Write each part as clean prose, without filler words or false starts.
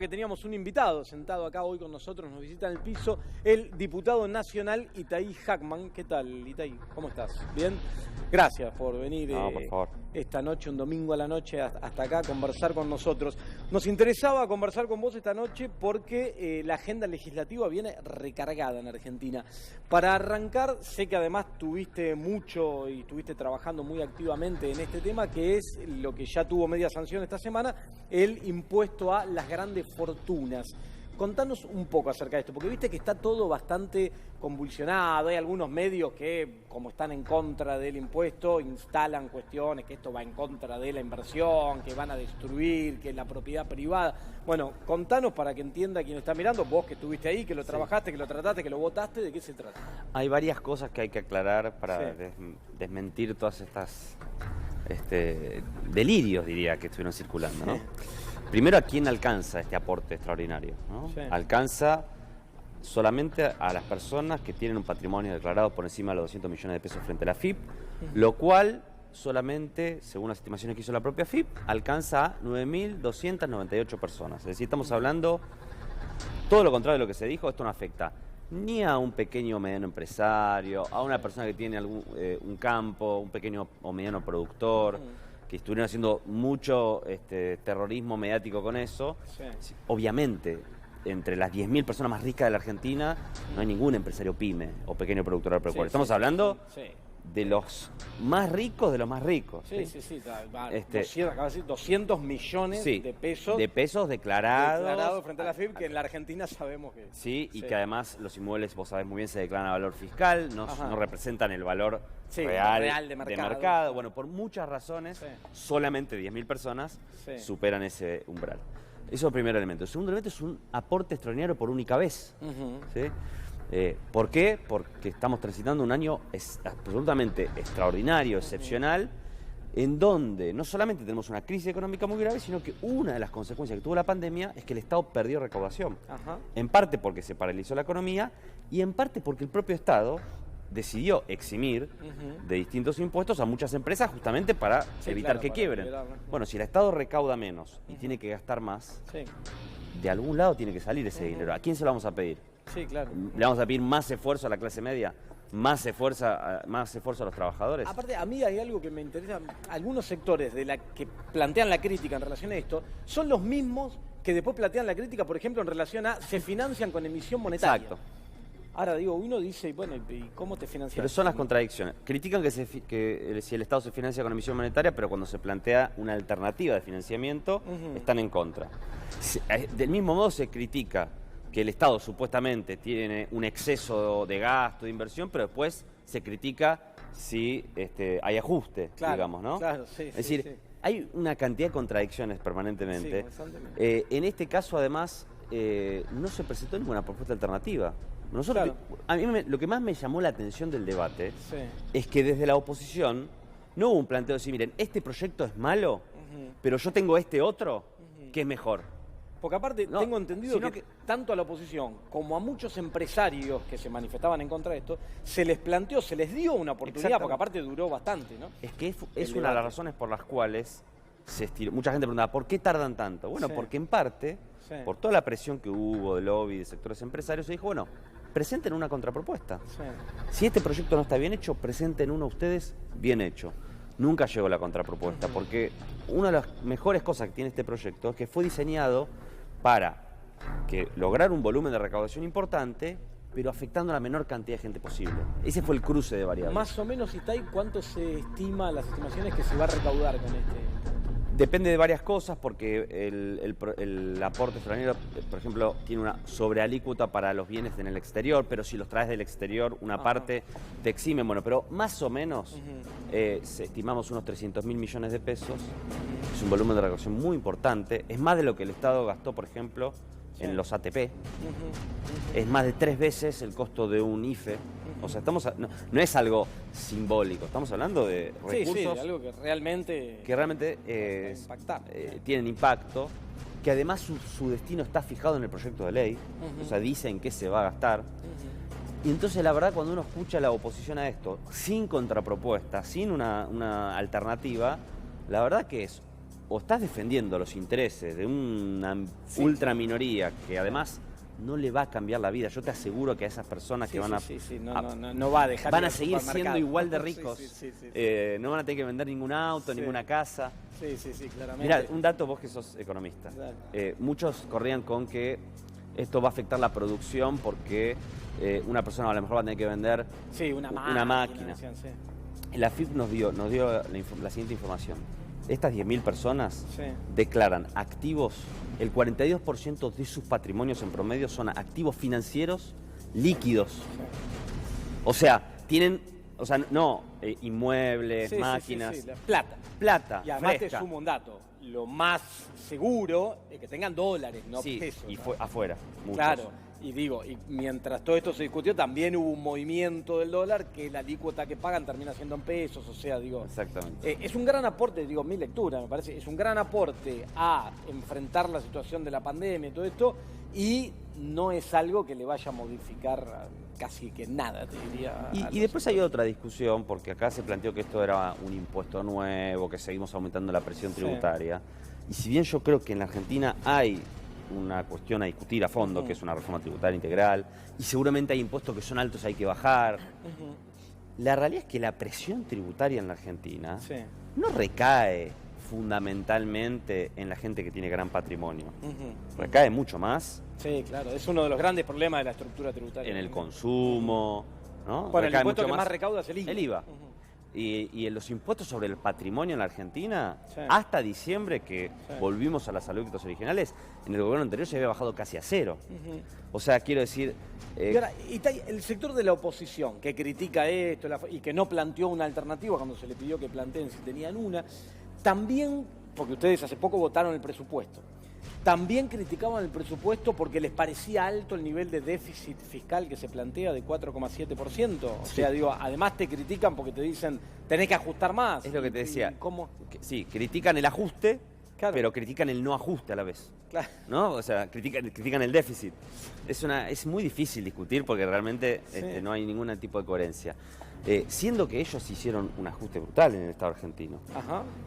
Que teníamos un invitado sentado acá hoy con nosotros, nos visita en el piso, el diputado nacional Itaí Hackman. ¿Qué tal, Itaí? ¿Cómo estás? ¿Bien? Gracias por venir por favor. Esta noche, un domingo a la noche, hasta acá a conversar con nosotros. Nos interesaba conversar con vos esta noche porque la agenda legislativa viene recargada en Argentina. Para arrancar, sé que además tuviste mucho y estuviste trabajando muy activamente en este tema, que es lo que ya tuvo media sanción esta semana, el impuesto a las grandes fortunas. Contanos un poco acerca de esto, porque viste que está todo bastante convulsionado, hay algunos medios que, como están en contra del impuesto, instalan cuestiones, que esto va en contra de la inversión, que van a destruir, que la propiedad privada. Bueno, contanos para que entienda quien está mirando, vos que estuviste ahí, que lo trabajaste, que lo trataste, que lo votaste, ¿de qué se trata? Hay varias cosas que hay que aclarar para desmentir todas estas delirios, diría, que estuvieron circulando, ¿no? Primero, ¿a quién alcanza este aporte extraordinario, ¿no? Alcanza solamente a las personas que tienen un patrimonio declarado por encima de los 200 millones de pesos frente a la FIP, lo cual solamente, según las estimaciones que hizo la propia FIP, alcanza a 9.298 personas. Es decir, estamos hablando todo lo contrario de lo que se dijo. Esto no afecta ni a un pequeño o mediano empresario, a una persona que tiene un campo, un pequeño o mediano productor, que estuvieron haciendo mucho terrorismo mediático con eso. Obviamente, entre las 10.000 personas más ricas de la Argentina, no hay ningún empresario pyme o pequeño productor agropecuario. Estamos hablando de los más ricos de los más ricos. 200 millones de pesos. De pesos declarados frente a la FIP, que en la Argentina sabemos que... Y que además los inmuebles, vos sabés muy bien, se declaran a valor fiscal, no representan el valor real de mercado. Bueno, por muchas razones, solamente 10.000 personas superan ese umbral. Eso es el primer elemento. El segundo elemento es un aporte extraordinario por única vez. ¿Por qué? Porque estamos transitando un año absolutamente extraordinario, excepcional, en donde no solamente tenemos una crisis económica muy grave, sino que una de las consecuencias que tuvo la pandemia es que el Estado perdió recaudación. En parte porque se paralizó la economía y en parte porque el propio Estado decidió eximir de distintos impuestos a muchas empresas justamente para evitar que quiebren. Bueno, si el Estado recauda menos y tiene que gastar más, de algún lado tiene que salir ese dinero. ¿A quién se lo vamos a pedir? ¿Le vamos a pedir más esfuerzo a la clase media? ¿Más esfuerzo a los trabajadores? Aparte, a mí hay algo que me interesa. Algunos sectores de la que plantean la crítica en relación a esto son los mismos que después plantean la crítica, por ejemplo, en relación a se financian con emisión monetaria. Exacto. Ahora digo, uno dice, bueno, ¿y cómo te financias? Pero son las contradicciones. Critican que si el Estado se financia con emisión monetaria, pero cuando se plantea una alternativa de financiamiento, están en contra. Del mismo modo se critica que el Estado supuestamente tiene un exceso de gasto, de inversión, pero después se critica si hay ajuste, digamos, ¿no? Es decir, hay una cantidad de contradicciones permanentemente. En este caso, además, no se presentó ninguna propuesta alternativa. A mí lo que más me llamó la atención del debate es que desde la oposición no hubo un planteo de decir, miren, este proyecto es malo, pero yo tengo este otro que es mejor. Porque aparte tengo entendido que tanto a la oposición como a muchos empresarios que se manifestaban en contra de esto, se les planteó, se les dio una oportunidad, porque aparte duró bastante, ¿no? Es que es una de las razones por las cuales se estiró. Mucha gente preguntaba, ¿por qué tardan tanto? Bueno, porque en parte, por toda la presión que hubo de lobby, de sectores empresarios, se dijo, bueno, presenten una contrapropuesta. Si este proyecto no está bien hecho, presenten uno ustedes bien hecho. Nunca llegó la contrapropuesta, porque una de las mejores cosas que tiene este proyecto es que fue diseñado para lograr un volumen de recaudación importante, pero afectando a la menor cantidad de gente posible. Ese fue el cruce de variables. Más o menos, Itaí, ¿cuánto se estima, las estimaciones que se va a recaudar con este? Depende de varias cosas, porque el aporte extranjero, por ejemplo, tiene una sobrealícuota para los bienes en el exterior, pero si los traes del exterior, una parte te exime. Bueno, pero más o menos estimamos unos 300.000 millones de pesos. Es un volumen de recaudación muy importante. Es más de lo que el Estado gastó, por ejemplo, en los ATP. Es más de 3 veces el costo de un IFE. O sea, no es algo simbólico, estamos hablando de recursos algo que realmente tienen impacto, que además su destino está fijado en el proyecto de ley, o sea, dicen que se va a gastar. Y entonces la verdad, cuando uno escucha la oposición a esto, sin contrapropuesta, sin una alternativa, la verdad que es o estás defendiendo los intereses de una ultra minoría que además no le va a cambiar la vida. Yo te aseguro que a esas personas que van a... No va a dejar... Van a seguir siendo igual de ricos. No van a tener que vender ningún auto, ninguna casa. Sí, claramente. Mirá, un dato, vos que sos economista. Muchos corrían con que esto va a afectar la producción porque una persona a lo mejor va a tener que vender una máquina. La AFIP nos dio la siguiente información. Estas 10.000 personas declaran activos, el 42% de sus patrimonios en promedio son activos financieros líquidos. O sea, tienen, no inmuebles, máquinas. Plata. Y además te sumo un dato. Lo más seguro es que tengan dólares, no pesos. Y afuera, muchos. Claro. Y mientras todo esto se discutió, también hubo un movimiento del dólar que la alícuota que pagan termina siendo en pesos, Exactamente. Es un gran aporte, mi lectura, me parece, es un gran aporte a enfrentar la situación de la pandemia y todo esto, y no es algo que le vaya a modificar casi que nada, te diría. Y después hay otra discusión, porque acá se planteó que esto era un impuesto nuevo, que seguimos aumentando la presión tributaria, y si bien yo creo que en la Argentina hay una cuestión a discutir a fondo, que es una reforma tributaria integral, y seguramente hay impuestos que son altos, hay que bajar. La realidad es que la presión tributaria en la Argentina no recae fundamentalmente en la gente que tiene gran patrimonio. Recae mucho más. Sí, claro, es uno de los grandes problemas de la estructura tributaria. En el consumo, ¿no? Bueno, el impuesto que más recauda es el IVA. El IVA. Y en los impuestos sobre el patrimonio en la Argentina, hasta diciembre, que volvimos a las alícuotas originales, en el gobierno anterior se había bajado casi a cero. O sea, quiero decir... Y ahora, el sector de la oposición, que critica esto y que no planteó una alternativa cuando se le pidió que planteen si tenían una, también, porque ustedes hace poco votaron el presupuesto, también criticaban el presupuesto porque les parecía alto el nivel de déficit fiscal que se plantea de 4,7%. O sea, además te critican porque te dicen, tenés que ajustar más. Es lo que te decía. ¿Cómo? Sí, critican el ajuste, pero critican el no ajuste a la vez. Claro. ¿No? O sea, critican el déficit. Es muy difícil discutir porque realmente no hay ningún tipo de coherencia. Siendo que ellos hicieron un ajuste brutal en el Estado argentino.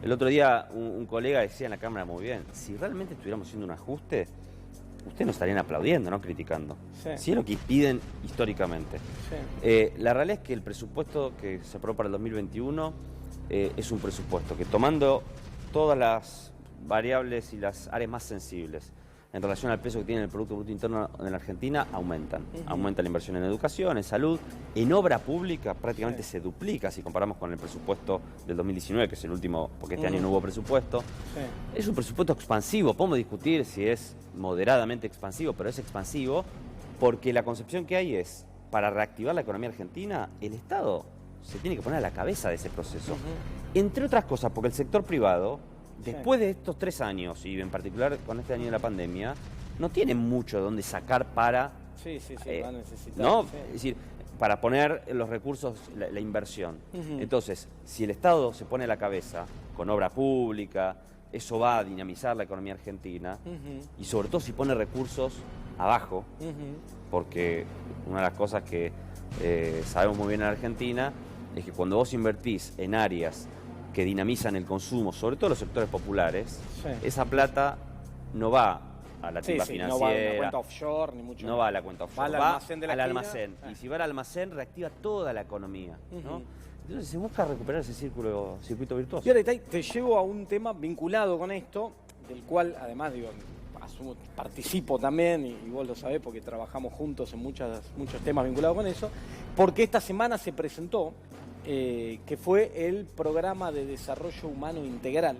El otro día un colega decía en la Cámara muy bien, si realmente estuviéramos haciendo un ajuste, ustedes no estarían aplaudiendo, no criticando. Si es lo que piden históricamente. La realidad es que el presupuesto que se aprobó para el 2021 es un presupuesto que, tomando todas las variables y las áreas más sensibles en relación al peso que tiene el Producto Bruto Interno en la Argentina, aumentan. Aumenta la inversión en educación, en salud, en obra pública prácticamente se duplica si comparamos con el presupuesto del 2019, que es el último, porque este año no hubo presupuesto. Es un presupuesto expansivo, podemos discutir si es moderadamente expansivo, pero es expansivo porque la concepción que hay es, para reactivar la economía argentina, el Estado se tiene que poner a la cabeza de ese proceso. Entre otras cosas, porque el sector privado, después de estos 3 años, y en particular con este año de la pandemia, no tiene mucho de dónde sacar para... va a necesitar. ¿no? Es decir, para poner los recursos, la inversión. Entonces, si el Estado se pone a la cabeza con obra pública, eso va a dinamizar la economía argentina, y sobre todo si pone recursos abajo, porque una de las cosas que sabemos muy bien en Argentina es que cuando vos invertís en áreas que dinamizan el consumo, sobre todo los sectores populares, esa plata no va a la tipa financiera. No va a la cuenta offshore, ni mucho. No va a la cuenta offshore, va al almacén. Y si va al almacén, reactiva toda la economía, ¿no? Entonces se busca recuperar ese circuito virtuoso. Y ahora te llevo a un tema vinculado con esto, del cual además participo también, y vos lo sabés porque trabajamos juntos en muchos temas vinculados con eso, porque esta semana se presentó que fue el Programa de Desarrollo Humano Integral,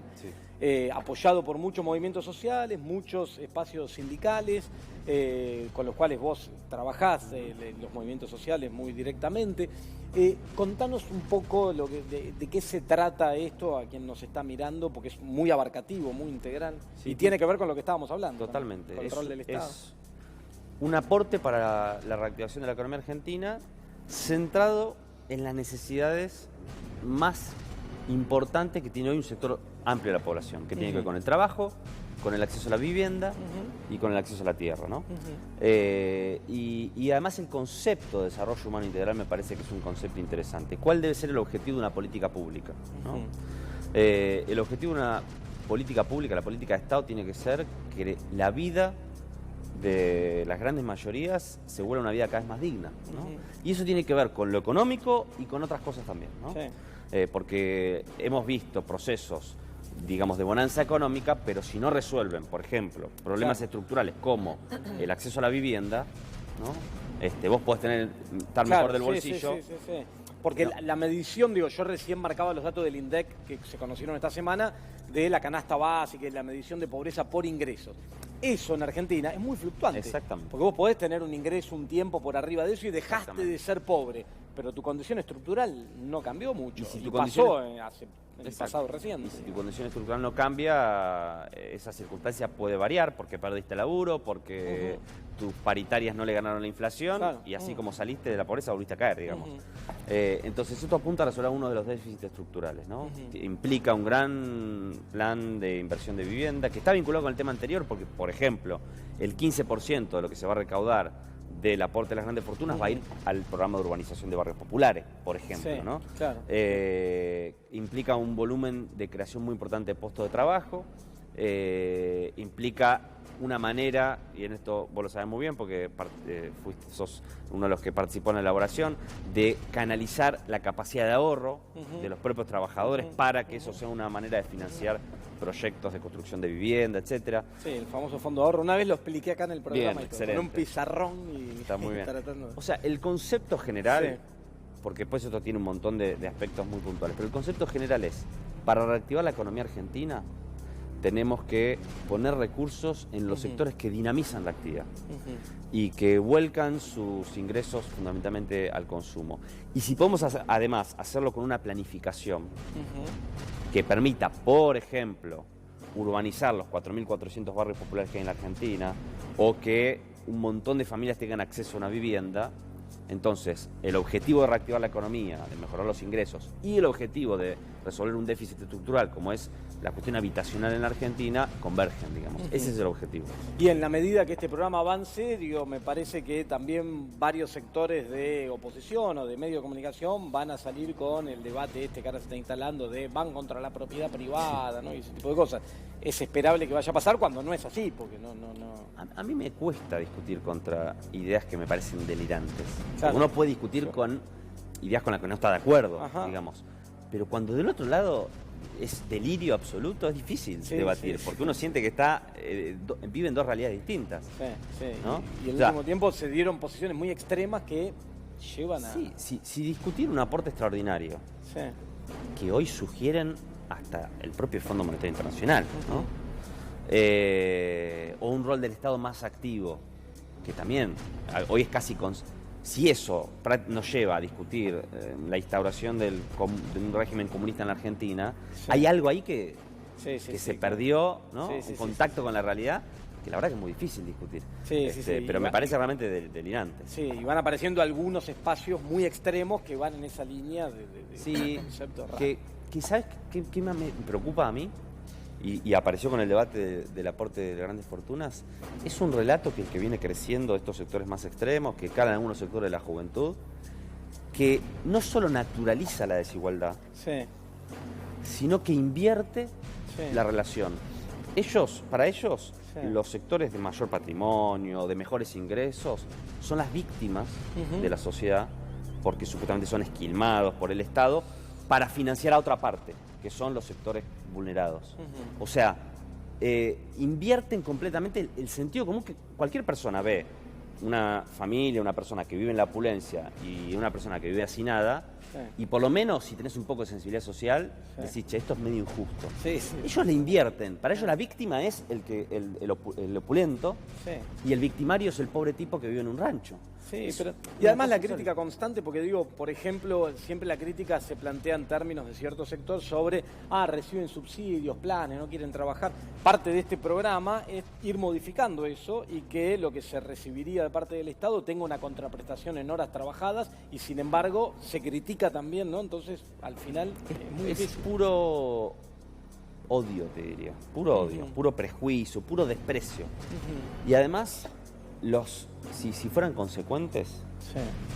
apoyado por muchos movimientos sociales, muchos espacios sindicales, con los cuales vos trabajás, los movimientos sociales muy directamente. Contanos un poco de qué se trata esto a quien nos está mirando, porque es muy abarcativo, muy integral, y tiene que ver con lo que estábamos hablando. Totalmente. Con el rol del Estado. Es un aporte para la reactivación de la economía argentina centrado en las necesidades más importantes que tiene hoy un sector amplio de la población, que tiene que ver con el trabajo, con el acceso a la vivienda y con el acceso a la tierra, ¿no? Y además el concepto de desarrollo humano integral me parece que es un concepto interesante. ¿Cuál debe ser el objetivo de una política pública, ¿no? El objetivo de una política pública, la política de Estado tiene que ser que la vida de las grandes mayorías se vuelva una vida cada vez más digna, ¿no? Y eso tiene que ver con lo económico y con otras cosas también, ¿no? Porque hemos visto procesos, digamos, de bonanza económica, pero si no resuelven, por ejemplo, problemas estructurales como el acceso a la vivienda, ¿no? Vos podés estar mejor del bolsillo. Sí. Porque la medición, digo, yo recién marcaba los datos del INDEC que se conocieron esta semana de la canasta básica y la medición de pobreza por ingresos. Eso en Argentina es muy fluctuante. Exactamente. Porque vos podés tener un ingreso un tiempo por arriba de eso y dejaste de ser pobre, pero tu condición estructural no cambió mucho. Y pasó en el pasado reciente. Y si tu condición estructural no cambia, esa circunstancia puede variar porque perdiste laburo, porque tus paritarias no le ganaron la inflación, y así como saliste de la pobreza volviste a caer, digamos. Entonces esto apunta a resolver uno de los déficits estructurales, ¿no? Implica un gran plan de inversión de vivienda que está vinculado con el tema anterior porque, por ejemplo, el 15% de lo que se va a recaudar del aporte de las grandes fortunas va a ir al programa de urbanización de barrios populares, por ejemplo, ¿no? Claro. Implica un volumen de creación muy importante de puestos de trabajo, implica una manera, y en esto vos lo sabés muy bien porque sos uno de los que participó en la elaboración, de canalizar la capacidad de ahorro de los propios trabajadores para que eso sea una manera de financiar proyectos de construcción de vivienda, etcétera. Sí, el famoso fondo de ahorro. Una vez lo expliqué acá en el programa. Bien, excelente. Con un pizarrón y está muy bien. Tratando de... O sea, el concepto general, porque después esto tiene un montón de aspectos muy puntuales, pero el concepto general es, para reactivar la economía argentina, tenemos que poner recursos en los sectores que dinamizan la actividad y que vuelcan sus ingresos fundamentalmente al consumo. Y si podemos además hacerlo con una planificación que permita, por ejemplo, urbanizar los 4.400 barrios populares que hay en la Argentina o que un montón de familias tengan acceso a una vivienda, entonces el objetivo de reactivar la economía, de mejorar los ingresos y el objetivo de resolver un déficit estructural como es la cuestión habitacional en la Argentina, convergen, digamos. Ese es el objetivo. Y en la medida que este programa avance, me parece que también varios sectores de oposición o de medio de comunicación van a salir con el debate que ahora se está instalando de van contra la propiedad privada, ¿no? Y ese tipo de cosas. Es esperable que vaya a pasar cuando no es así, porque no. A mí me cuesta discutir contra ideas que me parecen delirantes. Claro. Uno puede discutir con ideas con las que no está de acuerdo, digamos. Pero cuando del otro lado es delirio absoluto, es difícil debatir, porque uno siente que vive en dos realidades distintas. ¿No? Y en el último tiempo se dieron posiciones muy extremas que llevan a... Si discutir un aporte extraordinario, que hoy sugieren hasta el propio Fondo Monetario Internacional, ¿no? O un rol del Estado más activo, que también hoy es casi... Si eso nos lleva a discutir la instauración de un régimen comunista en la Argentina, hay algo ahí que se perdió, ¿no? Un contacto con la realidad, que la verdad que es muy difícil discutir. Pero me parece realmente delirante. Sí, y van apareciendo algunos espacios muy extremos que van en esa línea de concepto raro. Que ¿sabes qué me preocupa a mí? Y apareció con el debate del aporte de grandes fortunas, es un relato que viene creciendo de estos sectores más extremos, que calan en algunos sectores de la juventud, que no solo naturaliza la desigualdad, sino que invierte la relación. Para ellos, los sectores de mayor patrimonio, de mejores ingresos, son las víctimas de la sociedad, porque supuestamente son esquilmados por el Estado, para financiar a otra parte, que son los sectores vulnerados. O sea, invierten completamente el sentido común que cualquier persona ve. Una familia, una persona que vive en la opulencia y una persona que vive hacinada, y por lo menos si tenés un poco de sensibilidad social, decís, che, esto es medio injusto. Ellos le invierten. Para ellos la víctima es el opulento, y el victimario es el pobre tipo que vive en un rancho. Y además la crítica constante, porque por ejemplo, siempre la crítica se plantea en términos de cierto sector sobre, reciben subsidios, planes, no quieren trabajar. Parte de este programa es ir modificando eso y que lo que se recibiría de parte del Estado tenga una contraprestación en horas trabajadas y sin embargo se critica también, ¿no? Entonces, al final es muy difícil. Puro odio, te diría. Puro odio, puro prejuicio, puro desprecio. Y además... Si fueran consecuentes,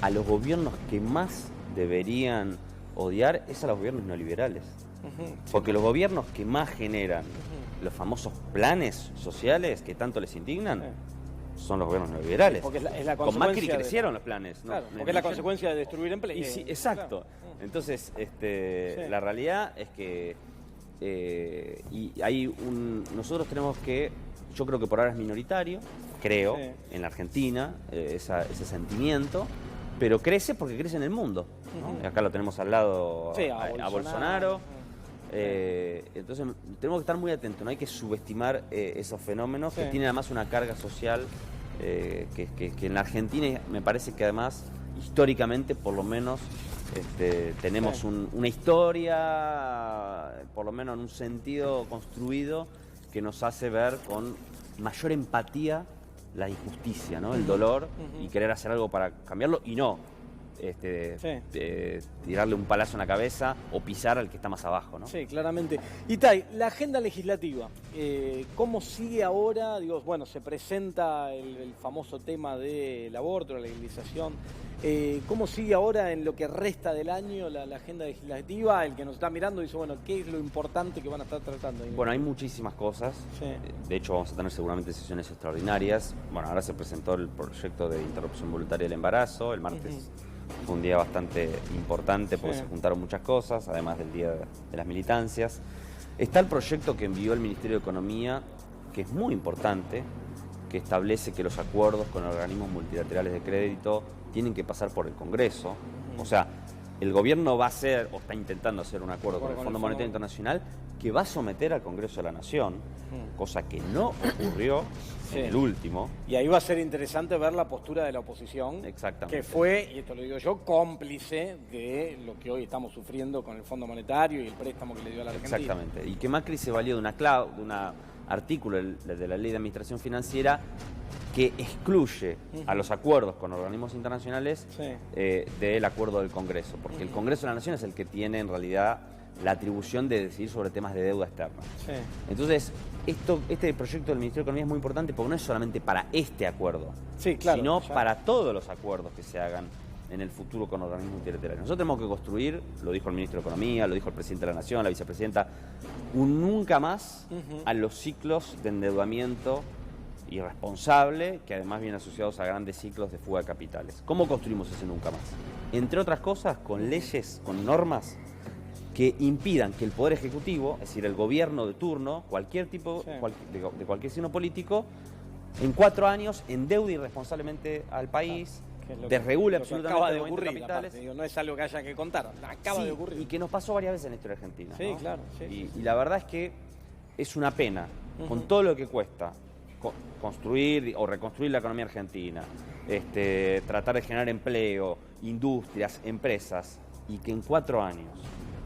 a los gobiernos que más deberían odiar es a los gobiernos neoliberales. Porque los gobiernos que más generan los famosos planes sociales que tanto les indignan son los gobiernos neoliberales. Porque es la con Macri crecieron los planes. Claro, porque es la consecuencia de destruir empleo. Sí, exacto. Claro. Entonces, la realidad es que nosotros tenemos que, yo creo que por ahora es minoritario, en la Argentina, ese sentimiento, pero crece porque crece en el mundo, ¿no? Acá lo tenemos al lado a Bolsonaro. Entonces tenemos que estar muy atentos, no hay que subestimar esos fenómenos que tienen además una carga social que en la Argentina me parece que además históricamente por lo menos tenemos una historia, por lo menos en un sentido construido, que nos hace ver con mayor empatía la injusticia, ¿no? El dolor y querer hacer algo para cambiarlo y no tirarle un palazo en la cabeza o pisar al que está más abajo, ¿no? Sí, claramente. Itay, la agenda legislativa, ¿cómo sigue ahora? Digo, bueno, se presenta el famoso tema del aborto, la legalización. ¿Cómo sigue ahora en lo que resta del año la agenda legislativa? El que nos está mirando dice, bueno, ¿qué es lo importante que van a estar tratando? Bueno, hay muchísimas cosas. De hecho, vamos a tener seguramente sesiones extraordinarias. Bueno, ahora se presentó el proyecto de interrupción voluntaria del embarazo. El martes fue un día bastante importante porque se juntaron muchas cosas, además del día de las militancias. Está el proyecto que envió el Ministerio de Economía, que es muy importante, que establece que los acuerdos con organismos multilaterales de crédito tienen que pasar por el Congreso. O sea, el gobierno va a hacer, o está intentando hacer un acuerdo con el Fondo Monetario Internacional que va a someter al Congreso de la Nación, cosa que no ocurrió en el último. Y ahí va a ser interesante ver la postura de la oposición, que fue, y esto lo digo yo, cómplice de lo que hoy estamos sufriendo con el Fondo Monetario y el préstamo que le dio a la Argentina. Exactamente, y que Macri se valió de un artículo de la Ley de Administración Financiera que excluye a los acuerdos con organismos internacionales del acuerdo del Congreso, porque el Congreso de la Nación es el que tiene en realidad la atribución de decidir sobre temas de deuda externa. Entonces, este proyecto del Ministerio de Economía es muy importante porque no es solamente para este acuerdo, sino para todos los acuerdos que se hagan en el futuro con organismos multilaterales. Nosotros tenemos que construir, lo dijo el Ministro de Economía, lo dijo el Presidente de la Nación, la Vicepresidenta, un nunca más a los ciclos de endeudamiento irresponsable, que además vienen asociados a grandes ciclos de fuga de capitales. ¿Cómo construimos ese nunca más? Entre otras cosas, con leyes, con normas que impidan que el Poder Ejecutivo, es decir, el gobierno de turno, cualquier tipo, de cualquier signo político, en 4 años endeude irresponsablemente al país, desregule absolutamente el movimiento de capitales. No es algo que haya que contar, acaba de ocurrir. Y que nos pasó varias veces en la historia argentina. Sí, ¿no? claro. Y la verdad es que es una pena, con todo lo que cuesta construir o reconstruir la economía argentina, tratar de generar empleo, industrias, empresas, y que en 4 años,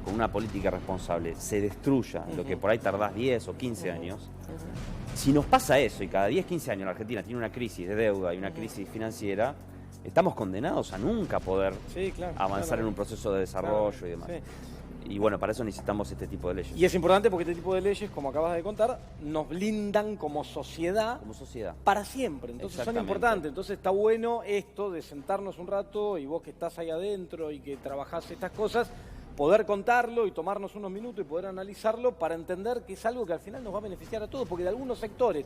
con una política responsable, se destruya lo que por ahí tardás 10 o 15 años. Si nos pasa eso y cada 10, 15 años la Argentina tiene una crisis de deuda y una crisis financiera, estamos condenados a nunca poder avanzar en un proceso de desarrollo y demás. Y bueno, para eso necesitamos este tipo de leyes. Y es importante porque este tipo de leyes, como acabas de contar, nos blindan como sociedad para siempre. Entonces son importantes. Entonces está bueno esto de sentarnos un rato y vos que estás ahí adentro y que trabajás estas cosas, poder contarlo y tomarnos unos minutos y poder analizarlo para entender que es algo que al final nos va a beneficiar a todos, porque de algunos sectores,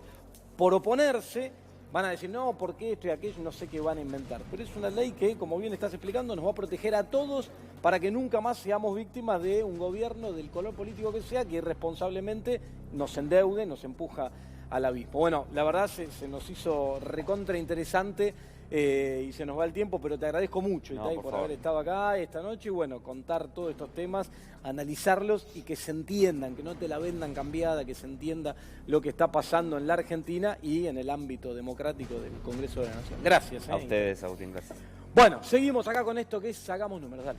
por oponerse, van a decir, no, ¿por qué esto y aquello? No sé qué van a inventar. Pero es una ley que, como bien estás explicando, nos va a proteger a todos para que nunca más seamos víctimas de un gobierno del color político que sea, que irresponsablemente nos endeude, nos empuja al abismo. Bueno, la verdad se nos hizo recontra interesante y se nos va el tiempo, pero te agradezco mucho, Itay, por haber estado acá esta noche y bueno, contar todos estos temas, analizarlos y que se entiendan, que no te la vendan cambiada, que se entienda lo que está pasando en la Argentina y en el ámbito democrático del Congreso de la Nación. Gracias. A ustedes, Agustín, gracias. Bueno, seguimos acá con esto que es Sacamos Números, dale.